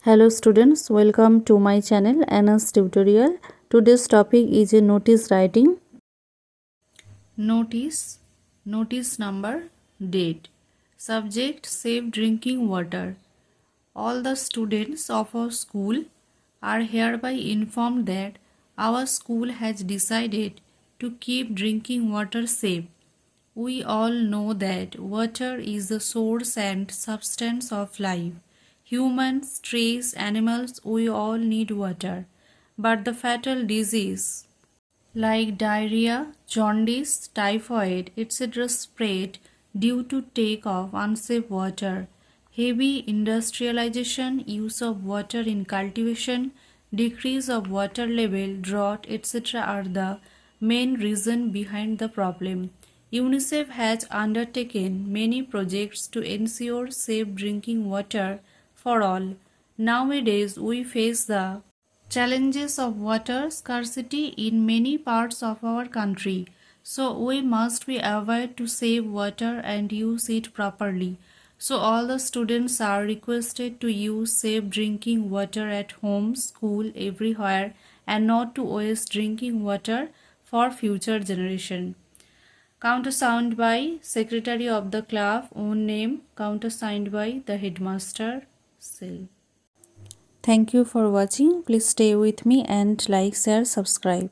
Hello students, welcome to my channel Anna's tutorial. Today's topic is a notice writing. Notice number, date. Subject, safe drinking water. All the students of our school are hereby informed that our school has decided to keep drinking water safe. We all know that water is the source and substance of life. Humans, trees, animals, we all need water. But the fatal disease like diarrhea, jaundice, typhoid, etc. spread due to take of unsafe water. Heavy industrialization, use of water in cultivation, decrease of water level, drought, etc. are the main reason behind the problem. UNICEF has undertaken many projects to ensure safe drinking water for all. Nowadays, we face the challenges of water scarcity in many parts of our country. So we must be aware to save water and use it properly. So all the students are requested to use safe drinking water at home, school, everywhere, and not to waste drinking water for future generation. Countersigned by Secretary of the Club, own name, countersigned by the Headmaster, Cell. Thank you for watching. Please stay with me and like, share, subscribe.